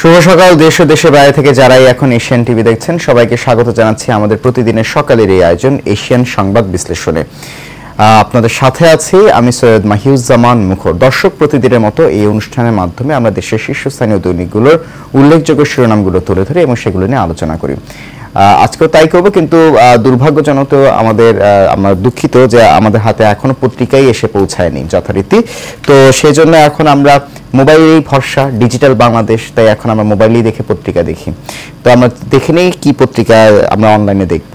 শুভ সকাল দেশ ও দেশের বাইরে থেকে যারাই এখন এশিয়ান টিভি দেখছেন সবাইকে স্বাগত জানাচ্ছি আমাদের প্রতিদিনের সকালের এই আয়োজন এশিয়ান সংবাদ বিশ্লেষণে। আপনাদের সাথে আছি আমি সৈয়দ মাহিউজ্জামান মুখর। দর্শক, প্রতিদিনের মতো এই অনুষ্ঠানের মাধ্যমে আমরা দেশের শীর্ষস্থানীয় দৈনিকগুলোর উল্লেখযোগ্য শিরোনামগুলো তুলে ধরি এবং সেগুলো নিয়ে আলোচনা করি। আজকেও তাই করব, কিন্তু দুর্ভাগ্যজনক আমরা দুঃখিত যে আমাদের হাতে এখনো পত্রিকাই এসে পৌঁছায়নি যথারীতি। তো সেই জন্য এখন আমরা মোবাইলেই ভরসা, ডিজিটাল বাংলাদেশ, তাই এখন আমরা মোবাইলেই দেখে পত্রিকা দেখি। তো আমরা দেখে নেই কি পত্রিকা আমরা অনলাইনে দেখব।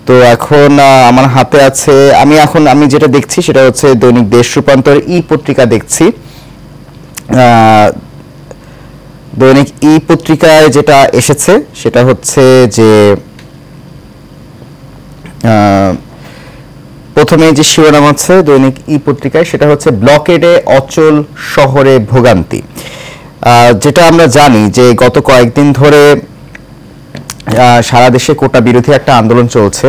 তো এখন আমার হাতে আছে, আমি যেটা দেখছি সেটা হচ্ছে দৈনিক দেশ রূপান্তর ই পত্রিকা দেখছি। দৈনিক ই পত্রিকায় যেটা এসেছে সেটা হচ্ছে যে প্রথমে যে শিরোনাম আছে দৈনিক ই পত্রিকায় সেটা হচ্ছে ব্লকেডে অচল শহরে ভোগান্তি। যেটা আমরা জানি যে গত কয়েকদিন ধরে সারা দেশে কোটা বিরোধী একটা আন্দোলন চলছে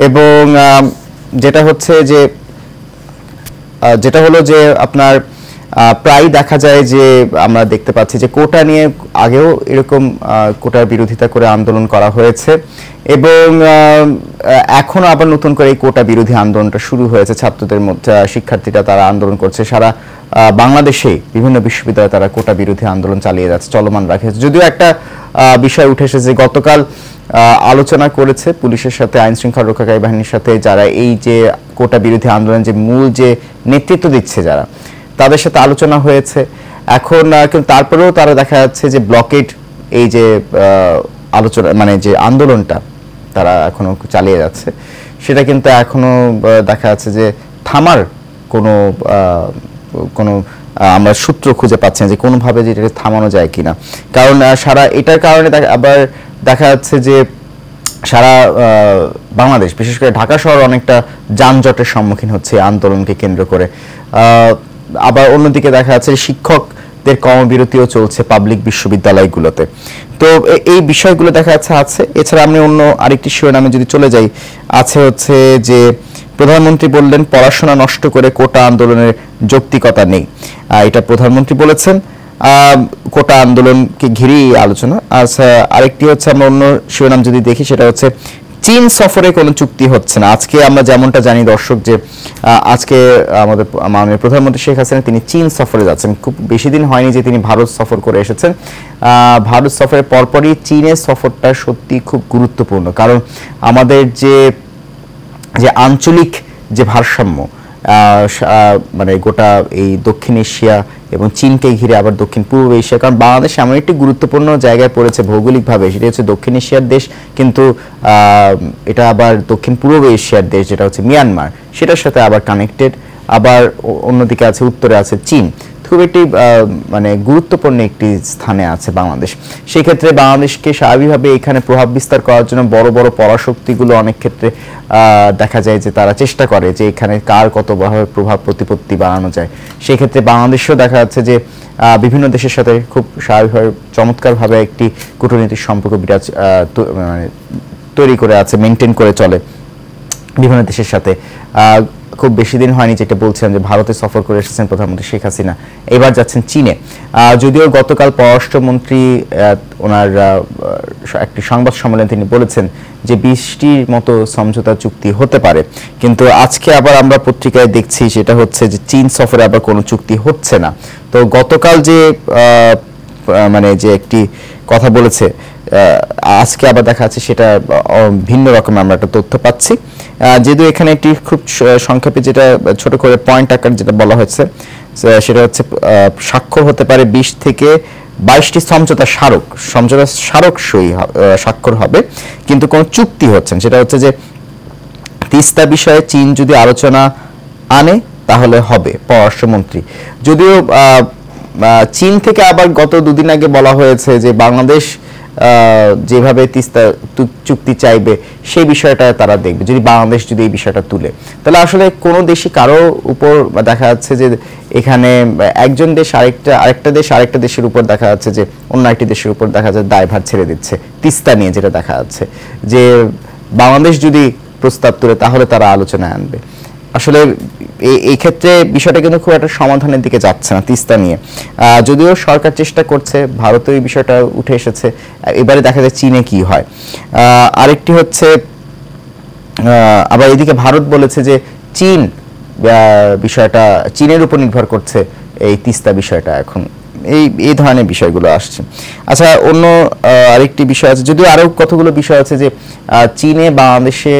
এবং যেটা হলো যে আপনার প্রায় দেখা যায় যে আমরা দেখতে পাচ্ছি যে কোটা নিয়ে আগেও এরকম কোটার বিরোধিতা করে আন্দোলন করা হয়েছে এবং এখনো আবার নতুন করে এই কোটা বিরোধী আন্দোলনটা শুরু হয়েছে। ছাত্রদের মধ্যে শিক্ষার্থীরা তারা আন্দোলন করছে, সারা বাংলাদেশে বিভিন্ন বিশ্ববিদ্যালয়ে তারা কোটা বিরোধী আন্দোলন চালিয়ে যাচ্ছে, চলমান রাখেছে। যদিও একটা বিষয় উঠে এসেছে, গতকাল আলোচনা করেছে পুলিশের সাথে, আইন শৃঙ্খলা রক্ষাকারী বাহিনীর সাথে, যারা এই যে কোটা বিরোধী আন্দোলন যে মূল যে নেতৃত্ব দিচ্ছে যারা, তাদের সাথে আলোচনা হয়েছে। এখন কিন্তু তারপরেও তারা দেখা যাচ্ছে যে ব্লকেড এই যে আলোচনা মানে যে আন্দোলনটা তারা এখনো চালিয়ে যাচ্ছে, সেটা কিন্তু এখনো দেখা যাচ্ছে যে থামার কোনো আমরা সূত্র খুঁজে পাচ্ছি না যে কোনোভাবে যে এটা থামানো যায় কিনা। কারণ এটার কারণে আবার দেখা যাচ্ছে যে সারা বাংলাদেশ, বিশেষ করে ঢাকা শহর অনেকটা যানজটের সম্মুখীন হচ্ছে আন্দোলনকে কেন্দ্র করে। আবার অন্যদিকে দেখা যাচ্ছে শিক্ষকদের কর্মবিরতিও চলছে পাবলিক বিশ্ববিদ্যালয়গুলোতে। তো এই বিষয়গুলো দেখা যাচ্ছে আছে। এছাড়া আমি অন্য আরেকটি শিরোনামে যদি চলে যাই, আছে হচ্ছে যে প্রধানমন্ত্রী বললেন পড়াশোনা নষ্ট করে কোটা আন্দোলনের যৌক্তিকতা নেই। এটা প্রধানমন্ত্রী বলেছেন কোটা আন্দোলনকে ঘিরেই আলোচনা। আচ্ছা, আরেকটি হচ্ছে আমরা অন্য শিরোনাম যদি দেখি সেটা হচ্ছে চীন সফরে কোনো চুক্তি হচ্ছে না। আজকে আমরা যেমনটা জানি দর্শক যে আজকে আমাদের মাননীয় প্রধানমন্ত্রী শেখ হাসিনা তিনি চীন সফরে যাচ্ছেন। খুব বেশি দিন হয়নি যে তিনি ভারত সফর করে এসেছেন। ভারত সফরের পরপরই চীনের সফরটা সত্যি খুব গুরুত্বপূর্ণ, কারণ আমাদের যে আঞ্চলিক যে ভারসাম্য মানে গোটা এই দক্ষিণ এশিয়া এবং চীনকে ঘিরে আবার দক্ষিণ পূর্ব এশিয়া, কারণ বাংলাদেশ এমন একটি গুরুত্বপূর্ণ জায়গায় পড়েছে ভৌগোলিকভাবে, সেটা হচ্ছে দক্ষিণ এশিয়ার দেশ, কিন্তু এটা আবার দক্ষিণ পূর্ব এশিয়ার দেশ যেটা হচ্ছে মিয়ানমার, সেটার সাথে আবার কানেক্টেড। আবার অন্যদিকে আছে উত্তরে আছে চীন, খুব একটি মানে গুরুত্বপূর্ণ একটি স্থানে আছে বাংলাদেশ। সেই ক্ষেত্রে বাংলাদেশকে স্বাভাবিকভাবে এখানে প্রভাব বিস্তার করার জন্য বড় বড় পরাশক্তিগুলো অনেক ক্ষেত্রে দেখা যায় যে তারা চেষ্টা করে যে এখানে কার কতভাবে প্রভাব প্রতিপত্তি বাড়ানো যায়। সেই ক্ষেত্রে বাংলাদেশেও দেখা যাচ্ছে যে বিভিন্ন দেশের সাথে খুব স্বাভাবিকভাবে চমৎকারভাবে একটি কূটনৈতিক সম্পর্ক মানে তৈরি করে আছে, মেনটেন করে চলে বিভিন্ন দেশের সাথে। খুব বেশি দিন হয়নি যেটা বলছিলাম যে ভারতে সফর করে এসেছেন প্রধানমন্ত্রী শেখ হাসিনা, এবার যাচ্ছেন চীনে। যদিও গতকাল পররাষ্ট্রমন্ত্রী ওনার একটি সংবাদ সম্মেলনে তিনি বলেছেন যে 20টির মতো সমঝোতা চুক্তি হতে পারে, কিন্তু আজকে আবার আমরা পত্রিকায় দেখছি সেটা হচ্ছে যে চীন সফরে আবার কোনো চুক্তি হচ্ছে না। তো গতকাল যে মানে যে একটি কথা বলেছে, আজকে আবার দেখা যাচ্ছে সেটা ভিন্ন রকমের আমরা একটা তথ্য পাচ্ছি। যেহেতু এখানে একটি খুব সংক্ষেপে যেটা ছোট করে পয়েন্ট আকার যেটা বলা হয়েছে সেটা হচ্ছে স্বাক্ষর হতে পারে 20 থেকে 22টি সমঝোতা স্মারক সই স্বাক্ষর হবে, কিন্তু কোনো চুক্তি হচ্ছে না। সেটা হচ্ছে যে তিস্তা বিষয়ে চীন যদি আলোচনা আনে তাহলে হবে পররাষ্ট্রমন্ত্রী। যদিও চীন থেকে আবার গত দুদিন আগে বলা হয়েছে যে বাংলাদেশ যেভাবে তিস্তা চুক্তি চাইবে সেই বিষয়টা তারা দেখবে, যদি বাংলাদেশ যদি এই বিষয়টা তুলে, তাহলে আসলে কোনো দেশই কারো উপর দেখা যাচ্ছে যে এখানে একজন দেশ আরেকটা দেশের উপর দেখা যাচ্ছে যে অন্য একটি দেশের উপর দেখা যাচ্ছে দায়ভার ছেড়ে দিচ্ছে তিস্তা নিয়ে। যেটা দেখা যাচ্ছে যে বাংলাদেশ যদি প্রস্তাব তুলে তাহলে তারা আলোচনায় আনবে। আসলে এই ক্ষেত্রে বিষয়টা কিন্তু খুব একটা সমাধানের দিকে যাচ্ছে না তিস্তা নিয়ে। যদিও সরকার চেষ্টা করছে, ভারতে এই বিষয়টা উঠে এসেছে, এবারে দেখা যায় চীনে কি হয়। আরেকটি হচ্ছে আবার এদিকে ভারত বলেছে যে চীন বিষয়টা চীনের উপর নির্ভর করছে এই তিস্তা বিষয়টা এখন এই ধরনের বিষয়গুলো আসছে। আচ্ছা, অন্য আরেকটি বিষয় আছে, যদিও আরো কতগুলো বিষয় আছে যে চীনে বাংলাদেশে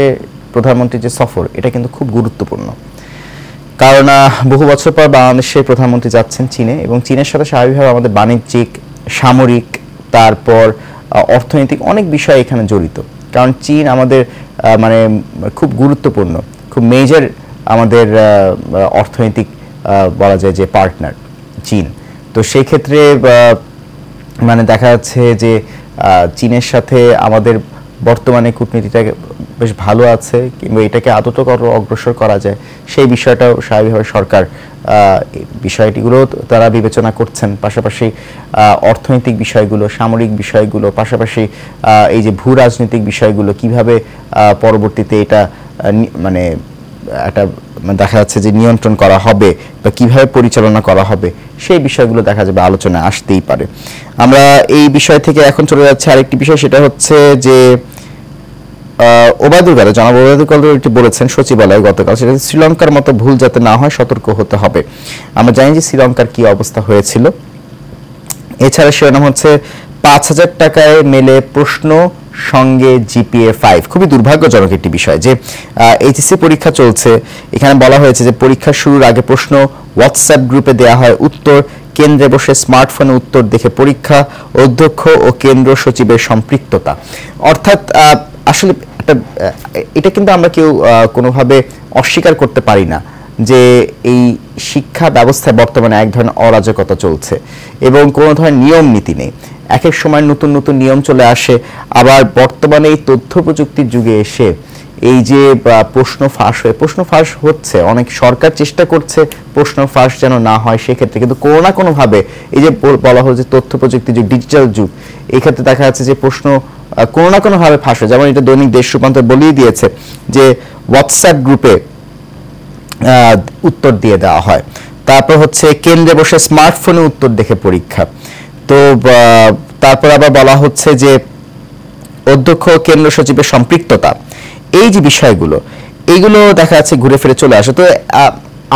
প্রধানমন্ত্রীর যে সফর, এটা কিন্তু খুব গুরুত্বপূর্ণ। কারণ বহু বছর পর বাংলাদেশের প্রধানমন্ত্রী যাচ্ছেন চীনে, এবং চীনের সাথে স্বাভাবিকভাবে আমাদের বাণিজ্যিক, সামরিক, তারপর অর্থনৈতিক অনেক বিষয় এখানে জড়িত। কারণ চীন আমাদের মানে খুব গুরুত্বপূর্ণ, খুব মেজর আমাদের অর্থনৈতিক বলা যায় যে পার্টনার চীন। তো সেই ক্ষেত্রে মানে দেখা যাচ্ছে যে চীনের সাথে আমাদের বর্তমানে কূটনীতিটা বেশ ভালো আছে, কিংবা এটাকে আদত অগ্রসর করা যায় সেই বিষয়টাও স্বাভাবিকভাবে সরকার বিষয়টিগুলো তারা বিবেচনা করছেন। পাশাপাশি অর্থনৈতিক বিষয়গুলো, সামরিক বিষয়গুলো, পাশাপাশি এই যে ভূ রাজনৈতিক বিষয়গুলো কিভাবে পরবর্তীতে এটা মানে একটা দেখা যাচ্ছে যে নিয়ন্ত্রণ করা হবে বা কিভাবে পরিচালনা করা হবে, সেই বিষয়গুলো দেখা যাবে আলোচনায় আসতেই পারে। আমরা এই বিষয় থেকে এখন চলে যাচ্ছে আরেকটি বিষয়, সেটা হচ্ছে যে ওবায়দুল কাদের, জনাব ওবায়দুল কাদের এটি বলেছেন সচিবালয়ে গতকাল, সেটা শ্রীলঙ্কার মতো ভুল যাতে না হয় সতর্ক হতে হবে। আমরা জানি যে শ্রীলঙ্কার কি অবস্থা হয়েছিল। এছাড়া শিরোনাম হচ্ছে ৫,০০০ টাকায় মেলে প্রশ্ন, সঙ্গে জিপিএ 5। খুবই দুর্ভাগ্যজনক একটি বিষয় যে এইচএসসি পরীক্ষা চলছে, এখানে বলা হয়েছে যে পরীক্ষা শুরুর আগে প্রশ্ন হোয়াটসঅ্যাপ গ্রুপে দেওয়া হয় উত্তর, কেন্দ্রে বসে স্মার্টফোনে উত্তর দেখে পরীক্ষা, অধ্যক্ষ ও কেন্দ্র সচিবের সম্পৃক্ততা। অর্থাৎ আসলে এটা কিন্তু আমরা কেউ কোনোভাবে অস্বীকার করতে পারি না যে এই শিক্ষা ব্যবস্থায় বর্তমানে এক ধরনের অরাজকতা চলছে এবং কোনো ধরনের নিয়ম নীতি নেই। এক এক সময় নতুন নতুন নিয়ম চলে আসে, আবার বর্তমানে এই তথ্য প্রযুক্তির যুগে এসে এই যে প্রশ্ন ফাঁস হচ্ছে, অনেক সরকার চেষ্টা করছে প্রশ্ন ফাঁস যেন না হয় সেক্ষেত্রে, কিন্তু কোনো না কোনোভাবে এই যে বলা হলো যে তথ্য প্রযুক্তির যুগ, ডিজিটাল যুগ, এই ক্ষেত্রে দেখা যাচ্ছে যে প্রশ্ন কোনো না কোনোভাবে ফাঁস হয়। যেমন এটা দৈনিক দেশ রূপান্তর বলেই দিয়েছে যে হোয়াটসঅ্যাপ গ্রুপে উত্তর দিয়ে দেওয়া হয়, তারপর হচ্ছে কেন্দ্রে বসে স্মার্টফোনে উত্তর দেখে পরীক্ষা। তো তারপর আবার বলা হচ্ছে যে অধ্যক্ষ কেন্দ্র সচিবের সম্পৃক্ততা, এই যে বিষয়গুলো, এইগুলো দেখা যাচ্ছে ঘুরে ফিরে চলে আসে। তো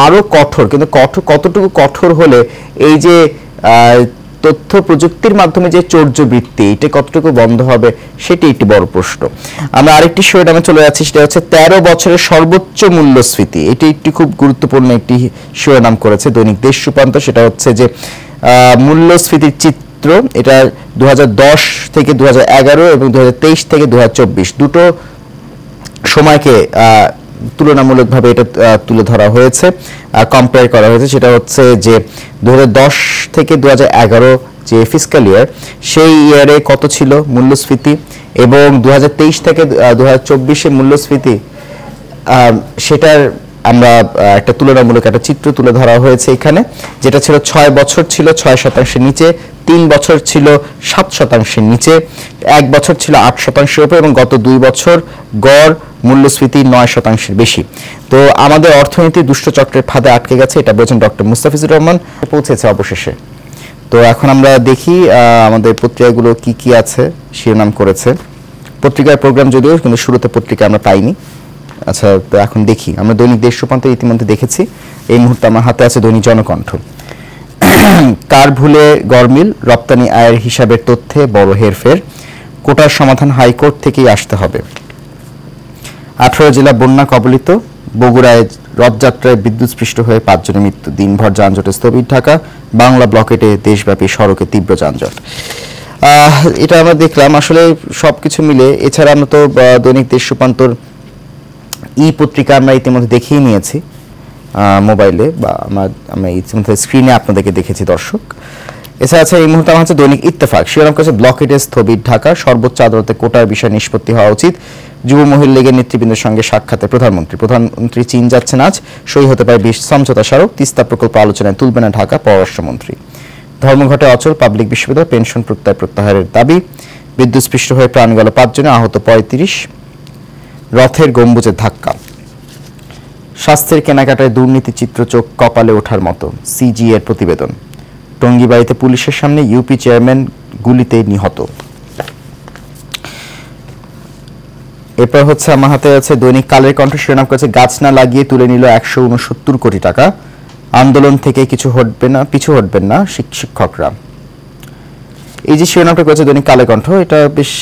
আরো কঠোর, কিন্তু কতটুকু কঠোর হলে এই যে তথ্য প্রযুক্তির মাধ্যমে যে চৌর্যবৃত্তি, এটা কতটুকু বন্ধ হবে, সেটি একটি বড় প্রশ্ন। আমরা আরেকটি শিরোনামে চলে যাচ্ছি, সেটা হচ্ছে 13 বছরের সর্বোচ্চ মূল্যস্ফীতি। এটি একটি খুব গুরুত্বপূর্ণ একটি শিরোনাম করেছে দৈনিক দেশ রূপান্তর। সেটা হচ্ছে যে মূল্যস্ফীতির চিত্র, এটা 2010 থেকে 2011 এবং 2023 থেকে 2024 দুটো সময়কে তুলনামূলকভাবে এটা তুলে ধরা হয়েছে, কম্পেয়ার করা হয়েছে। সেটা হচ্ছে যে 2010 থেকে 2011 যে ফিসক্যাল ইয়ার, সেই ইয়ারে কত ছিল মূল্যস্ফীতি, এবং 2023 থেকে 2024 মূল্যস্ফীতি, সেটার আমরা একটা তুলনামূলক একটা চিত্র তুলে ধরা হয়েছে এখানে। যেটা ছিল 6 বছর ছিল 6% নিচে, 3 বছর ছিল 7% নিচে, 1 বছর ছিল 8% উপরে, এবং গত 2 বছর গড় মূল্যস্ফীতি 9% বেশি। তো আমাদের অর্থনীতি দুষ্টচক্রের ফাঁদে আটকে গেছে, এটা বলেছেন ডক্টর মুস্তাফিজুর রহমান। পৌঁছেছে অবশেষে। তো এখন আমরা দেখি আমাদের পত্রিকাগুলো কি কি আছে, শিরোনাম করেছে। পত্রিকার প্রোগ্রাম যদিও, কিন্তু শুরুতে পত্রিকা আমরা পাইনি। আচ্ছা, তো এখন দেখি, আমরা দৈনিক দেশ রূপান্তর ইতিমধ্যে দেখেছি। এই মুহূর্তে আমার হাতে আছে দৈনিক জনকণ্ঠ। কার ভুলে গরমিল, রপ্তানি আয়ের হিসাবের তথ্যে বড় হেরফের, কোটার সমাধান হাইকোর্ট থেকেই আসতে হবে। 18 জেলা বন্যা কবলিত, বগুড়ায় রথযাত্রায় বিদ্যুৎস্পৃষ্ট হয়ে 5 জনের মৃত্যু, দিনভর যানজটে স্থবির ঢাকা, বাংলা ব্লকেটে দেশব্যাপী সড়কে তীব্র যানজট। এটা আমরা দেখলাম আসলে সবকিছু মিলে। এছাড়া আমরা তো দৈনিক দেশ রূপান্তর পত্রিকা আমরা ইতিমধ্যে দেখিয়ে নিয়েছি মোবাইলে, বা আমরা ইতিমধ্যে স্ক্রিনে আপনাদেরকে দেখেছি দর্শক। এছাড়া আছে এই মুহূর্তে আমার হচ্ছে দৈনিক ইত্তেফাক, শিরোনাম করেছে ব্লকেটে স্থবির ঢাকা, সর্বোচ্চ আদালতে কোটার বিষয় নিষ্পত্তি হওয়া উচিত, যুব মহিলা লীগের নেতৃবৃন্দের সঙ্গে সাক্ষাতে প্রধানমন্ত্রী চীন যাচ্ছেন আজ, সই হতে পারে 20 সমঝোতা স্মারক, তিস্তা প্রকল্প আলোচনায় তুলবে না ঢাকা পররাষ্ট্রমন্ত্রী। ধর্মঘটে অচল পাবলিক বিশ্ববিদ্যালয়, পেনশন প্রত্যাহারের দাবি, বিদ্যুৎস্পৃষ্ট হয়ে প্রাণ গেল 5 জনে, আহত 35, রথের গম্বুজের ধাক্কা। স্বাস্থ্যের কেনাকাটায় দুর্নীতি চিত্র চোখ কপালে ওঠার মতো, সিজি এর প্রতিবেদন। টঙ্গীবাড়িতে পুলিশের সামনে ইউপি চেয়ারম্যান গুলিতে নিহত। এরপর হচ্ছে আমার হাতে আছে দৈনিক কালের কণ্ঠ, শিরোনাম করেছে গাছ না লাগিয়ে তুলে নিল 169 কোটি টাকা, আন্দোলন থেকে পিছু হটবেন না শিক্ষকরা। এই যে শিরোনামটা করেছে দৈনিক কালের কণ্ঠ, এটা বেশ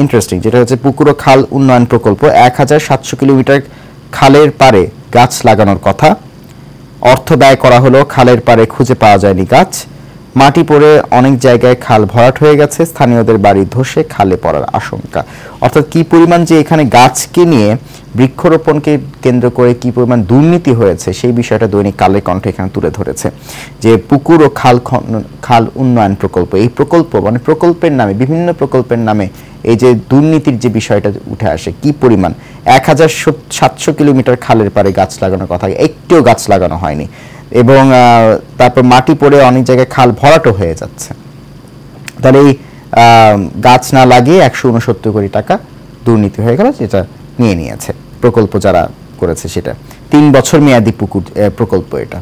ইন্টারেস্টিং। যেটা হচ্ছে পুকুর ও খাল উন্নয়ন প্রকল্প, 1700 কিলোমিটার খালের পারে গাছ লাগানোর কথা, অর্থ ব্যয় করা হলো, খালের পারে খুঁজে পাওয়া যায়নি গাছ, মাটি পড়ে অনেক জায়গায় খাল ভরাট হয়ে গেছে, স্থানীয়দের বাড়ি ধসে খালে পড়ার আশঙ্কা। অর্থাৎ কি পরিমাণ যে এখানে গাছকে নিয়ে বৃক্ষরোপণকে কেন্দ্র করে কি পরিমাণ দুর্নীতি হয়েছে সেই বিষয়টা দৈনিক কালের কণ্ঠে এখানে তুলে ধরেছে। যে পুকুর ও খাল উন্নয়ন প্রকল্প, এই প্রকল্প মানে প্রকল্পের নামে, বিভিন্ন প্রকল্পের নামে এই যে দুর্নীতির যে বিষয়টা উঠে আসে, কি পরিমাণ 1700 কিলোমিটার খালের পারে গাছ লাগানোর কথা, একটিও গাছ লাগানো হয়নি, এবং তারপর মাটি পড়ে অনেক জায়গায় খাল ভরাটও হয়ে যাচ্ছে। তাহলে এই গাছ না লাগিয়ে 169 কোটি টাকা দুর্নীতি হয়ে গেল, যেটা নিয়ে নিয়েছে প্রকল্প যারা করেছে সেটা। 3 বছর মেয়াদী প্রকল্প এটা।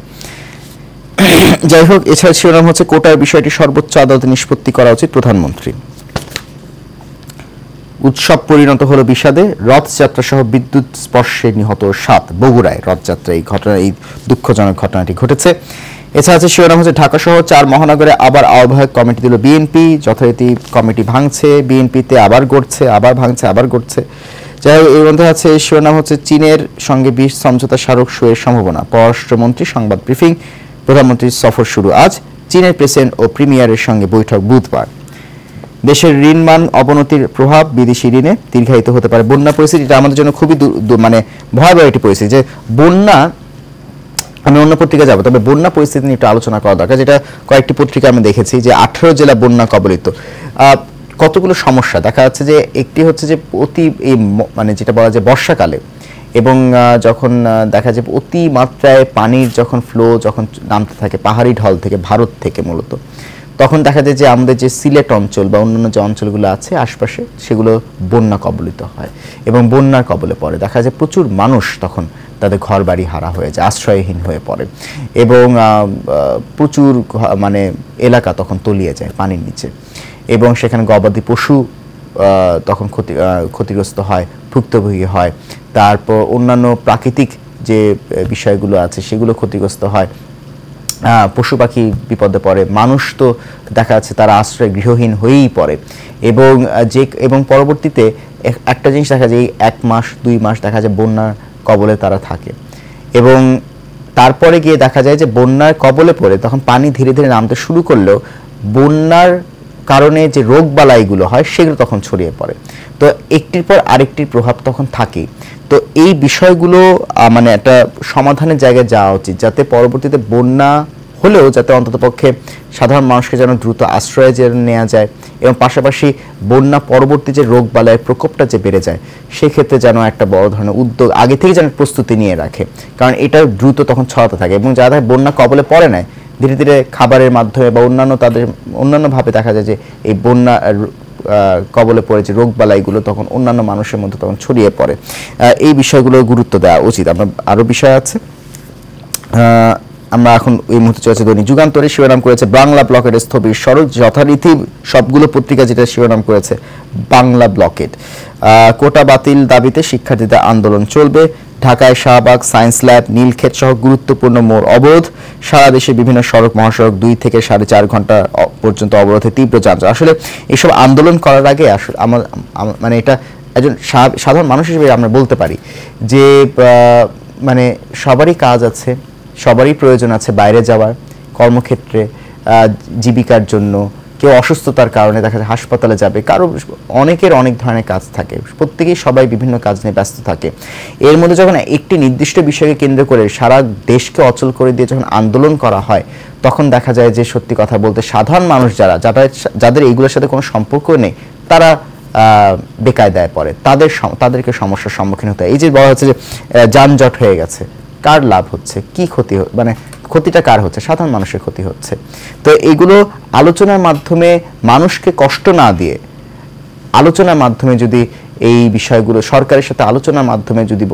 যাই হোক, এছাড়া শিরোনাম হচ্ছে কোটার বিষয়টি সর্বোচ্চ আদালতে নিষ্পত্তি করা উচিত প্রধানমন্ত্রী। উৎসব পরিণত হলো বিষাদে, রথযাত্রা সহ বিদ্যুৎ স্পর্শে নিহত 7। বগুড়ায় রথযাত্রা এই দুঃখজনক ঘটনাটি ঘটেছে। এছাড়া আছে শিরোনাম হচ্ছে ঢাকা সহ 4 মহানগরে আবার আহ্বায়ক কমিটি দিল বিএনপি, যথারীতি কমিটি ভাঙছে, বিএনপিতে আবার গড়ছে, আবার ভাঙছে, আবার গড়ছে। যাই হোক, এর মধ্যে আছে শিরোনাম হচ্ছে চীনের সঙ্গে 20 সমঝোতা স্মারক সইয়ের সম্ভাবনা, পররাষ্ট্রমন্ত্রী সংবাদ ব্রিফিং, প্রধানমন্ত্রীর সফর শুরু আজ, চীনের প্রেসিডেন্ট ও প্রিমিয়ারের সঙ্গে বৈঠক বুধবার। দেশের ঋণমান অবনতির প্রভাব বিদেশি ঋণে, দীর্ঘায়িত হতে পারে বন্যা পরিস্থিতি। এটা আমাদের জন্য খুবই মানে ভয়াবহ একটি পরিস্থিতি, যে বন্যা, আমি অন্য পত্রিকা যাবো, তবে বন্যা পরিস্থিতি নিয়ে একটু আলোচনা করা দরকার। যেটা কয়েকটি পত্রিকা আমি দেখেছি যে 18 জেলা বন্যা কবলিত। কতগুলো সমস্যা দেখা যাচ্ছে, যে একটি হচ্ছে যে মানে যেটা বলা যায় বর্ষাকালে, এবং যখন দেখা যায় অতি মাত্রায় পানির যখন ফ্লো যখন নামতে থাকে পাহাড়ি ঢল থেকে, ভারত থেকে মূলত, তখন দেখা যায় যে আমাদের যে সিলেট অঞ্চল বা অন্যান্য যে অঞ্চলগুলো আছে আশপাশে, সেগুলো বন্যা কবলিত হয় এবং বন্যার কবলে পড়ে। দেখা যায় প্রচুর মানুষ তখন তাদের ঘর বাড়ি হারা হয়ে যায়, আশ্রয়হীন হয়ে পড়ে, এবং প্রচুর মানে এলাকা তখন তলিয়ে যায় পানির নিচে, এবং সেখানে গবাদি পশু তখন ক্ষতিগ্রস্ত হয়, ভুক্তভোগী হয়। তারপর অন্যান্য প্রাকৃতিক যে বিষয়গুলো আছে সেগুলো ক্ষতিগ্রস্ত হয়, পশু পাখি বিপদে পড়ে, মানুষ তো দেখা যাচ্ছে তারা আশ্রয় গৃহহীন হয়েই পড়ে, এবং পরবর্তীতে একটা জিনিস দেখা যায়, 1 মাস 2 মাস দেখা যায় বন্যার কবলে তারা থাকে, এবং তারপরে গিয়ে দেখা যায় যে বন্যার কবলে পড়ে তখন পানি ধীরে ধীরে নামতে শুরু করলেও বন্যার কারণে যে রোগবালাইগুলো হয় সেগুলো তখন ছড়িয়ে পড়ে। তো একটির পর আরেকটির প্রভাব তখন থাকেই। তো এই বিষয়গুলো মানে একটা সমাধানের জায়গায় যাওয়া উচিত, যাতে পরবর্তীতে বন্যা হলেও যাতে অন্ততপক্ষে সাধারণ মানুষকে যেন দ্রুত আশ্রয়ে নেওয়া যায়, এবং পাশাপাশি বন্যা পরবর্তী যে রোগবালাইয়ের প্রকোপটা যে বেড়ে যায় সেক্ষেত্রে যেন একটা বড় ধরনের উদ্যোগ আগে থেকে যেন প্রস্তুতি নিয়ে রাখে, কারণ এটা দ্রুত তখন ছড়াতে থাকে, এবং যারা বন্যা কবলে পড়ে নাই ধীরে ধীরে খাবারের মাধ্যমে বা অন্যান্যভাবে দেখা যায় যে এই বন্যা কবলে পড়ে যে রোগবালাইগুলো তখন অন্যান্য মানুষের মধ্যে তখন ছড়িয়ে পড়ে। এই বিষয়গুলো গুরুত্ব দেওয়া উচিত। আমরা আরও বিষয় আছে, আমরা এখন এই মুহূর্তে চলেছে দৈনিক যুগান্তরে, শিরোনাম করেছে বাংলা ব্লকেট স্থবির সড়ক, যথারীতি সবগুলো পত্রিকা যেটা শিরোনাম করেছে বাংলা ব্লকেট। কোটা বাতিল দাবিতে শিক্ষার্থীদের আন্দোলন চলবে, ঢাকায় শাহবাগ, সায়েন্স ল্যাব, নীলক্ষেত সহ গুরুত্বপূর্ণ মোড় অবরোধ, সারা দেশে বিভিন্ন সড়ক মহাসড়ক 2 থেকে 4.5 ঘন্টা পর্যন্ত অবরোধে তীব্র যানজট। আসলে এইসব আন্দোলন করার আগে আসলে মানে এটা একজন সাধারণ মানুষ হিসেবে আমরা বলতে পারি যে মানে সবারই কাজ আছে, সবারই প্রয়োজন আছে বাইরে যাওয়ার, কর্মক্ষেত্রে, জীবিকার জন্য, কেউ অসুস্থতার কারণে দেখা যায় হাসপাতালে যাবে, কারো অনেকের অনেক ধরনের কাজ থাকে, প্রত্যেকেই সবাই বিভিন্ন কাজ নিয়ে ব্যস্ত থাকে। এর মধ্যে যখন একটি নির্দিষ্ট বিষয়কে কেন্দ্র করে সারা দেশকে অচল করে দিয়ে যখন আন্দোলন করা হয়, তখন দেখা যায় যে সত্যি কথা বলতে সাধারণ মানুষ যাদের এইগুলোর সাথে কোনো সম্পর্ক নেই তারা বেকায়দায় পড়ে, তাদেরকে সমস্যার সম্মুখীন হতে হয়। এই যে বলা হচ্ছে যে যানজট হয়ে গেছে, কার লাভ হচ্ছে, কি ক্ষতি, মানে ক্ষতিটা কার হচ্ছে? সাধারণ মানুষের ক্ষতি হচ্ছে। তো এইগুলো আলোচনার মাধ্যমে মানুষকে কষ্ট না দিয়ে, আলোচনার মাধ্যমে যদি এই বিষয়গুলো সরকারের সাথে আলোচনার মাধ্যমে যদি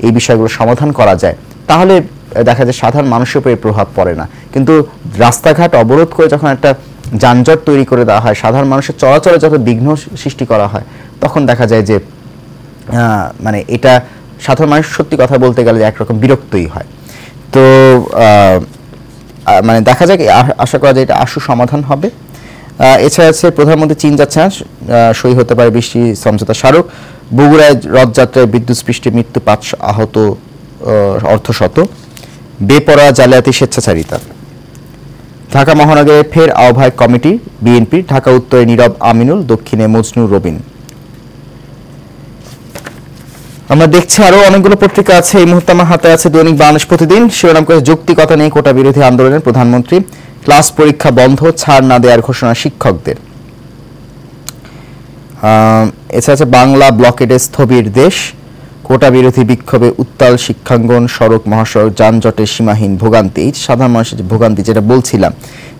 এই বিষয়গুলো সমাধান করা যায়, তাহলে দেখা যায় সাধারণ মানুষের উপরে প্রভাব পড়ে না। কিন্তু রাস্তাঘাট অবরোধ করে যখন একটা যানজট তৈরি করে দেওয়া হয়, সাধারণ মানুষের চলাচলে যত বিঘ্ন সৃষ্টি করা হয়, তখন দেখা যায় যে মানে এটা সাধারণ মানুষ সত্যি কথা বলতে গেলে একরকম বিরক্তই হয়। তো মানে দেখা যাক, আশা করা যায় এটা আশু সমাধান হবে। এছাড়া আছে প্রধানমন্ত্রী চীন যাচ্ছেন, সই হতে পারে বৃষ্টি সমঝোতা স্মারক। বগুড়ায় রথযাত্রায় বিদ্যুৎস্পৃষ্টে মৃত্যু 5 আহত, অর্ধশত। বেপরোয়া জালিয়াতি স্বেচ্ছাচারিতা। ঢাকা মহানগরে ফের আহ্বায়ক কমিটি বিএনপি, ঢাকা উত্তরে নীরব আমিনুল, দক্ষিণে মজনু রবিন। আমরা দেখছি আরো অনেকগুলো পত্রিকা আছে, এই মুহূর্তে আমার হাতে আছে দৈনিক বাংলাদেশ প্রতিদিন। শিরোনাম করে যৌক্তিকতা নেই কোটা বিরোধী আন্দোলনের প্রধানমন্ত্রী, ক্লাস পরীক্ষা বন্ধ, ছাড় না দেওয়ার ঘোষণা শিক্ষকদের। এছাড়া আছে বাংলা ব্লকেডে স্থবির দেশ, কোটা বিরোধী বিক্ষোভে উত্তাল শিক্ষাঙ্গন, সড়ক মহাসড়ক যানজটে সীমাহীন ভোগান্তি। এই সাধারণ মানুষের যে ভোগান্তি, যেটা বলছিলাম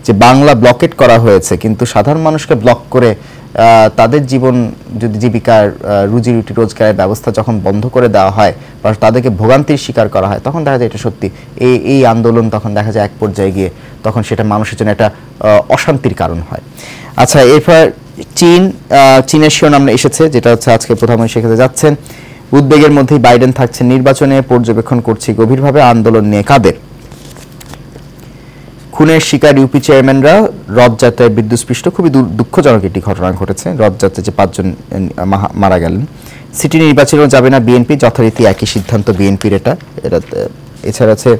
যে বাংলা ব্লকেট করা হয়েছে, কিন্তু সাধারণ মানুষকে ব্লক করে তাদের জীবন যদি জীবিকার রুজি রুটি রোজগারের ব্যবস্থা যখন বন্ধ করে দেওয়া হয় বা তাদেরকে ভোগান্তির শিকার করা হয়, তখন দেখা যায় এটা সত্যি এই আন্দোলন তখন দেখা যায় এক পর্যায়ে গিয়ে তখন সেটা মানুষের জন্য একটা অশান্তির কারণ হয়। আচ্ছা, এরপর চীনের শিরোনাম এসেছে, যেটা হচ্ছে আজকে প্রধানমন্ত্রী সেখানে যাচ্ছেন। উদ্বেগের মধ্যেই বাইডেন থাকছেন নির্বাচনে, পর্যবেক্ষণ করছি গভীরভাবে, আন্দোলন নিয়ে কাদের। খুনের শিকার ইউপি চেয়ারম্যানরা, রথযাত্রায় বিদ্যুৎস্পৃষ্ট, খুবই দুঃখজনক একটি ঘটনা ঘটেছে, রথযাত্রায় যে 5 জন মারা গেলেন। সিটি নির্বাচনেও যাবে না বিএনপি, যথারীতি একই সিদ্ধান্ত বিএনপির এটা। এছাড়া আছে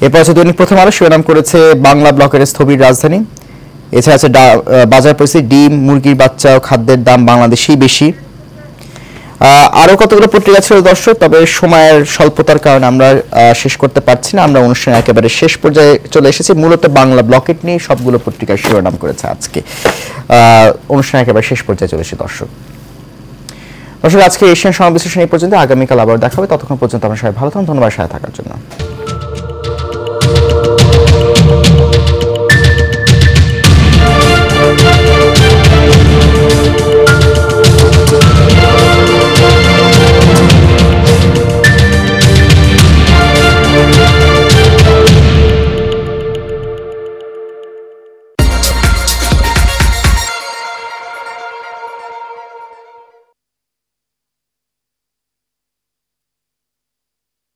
এরপর আছে দৈনিক প্রথম আলো, শিরোনাম করেছে বাংলা ব্লকের স্থবির রাজধানী। এছাড়া আছে বাজার পরিস্থিতি, ডিম, মুরগির বাচ্চা ও খাদ্যের দাম বাংলাদেশেই বেশি। আরো কতগুলো পত্রিকা ছিল দর্শক, তবে সময়ের স্বল্পতার কারণে আমরা শেষ করতে পারছি না। আমরা অনুষ্ঠানের একেবারে শেষ পর্যায়ে চলে এসেছি। মূলত বাংলা ব্লকেট নিয়ে সবগুলো পত্রিকার শিরোনাম করেছে আজকে। অনুষ্ঠানের একেবারে শেষ পর্যায়ে চলে এসেছে দর্শক। আজকে এশিয়ান সংবাদ বিশ্লেষণ এই পর্যন্ত। আগামীকাল আবার দেখা হবে, ততক্ষণ পর্যন্ত আমরা সবাই ভালো থাকুন। ধন্যবাদ সাথে থাকার জন্য।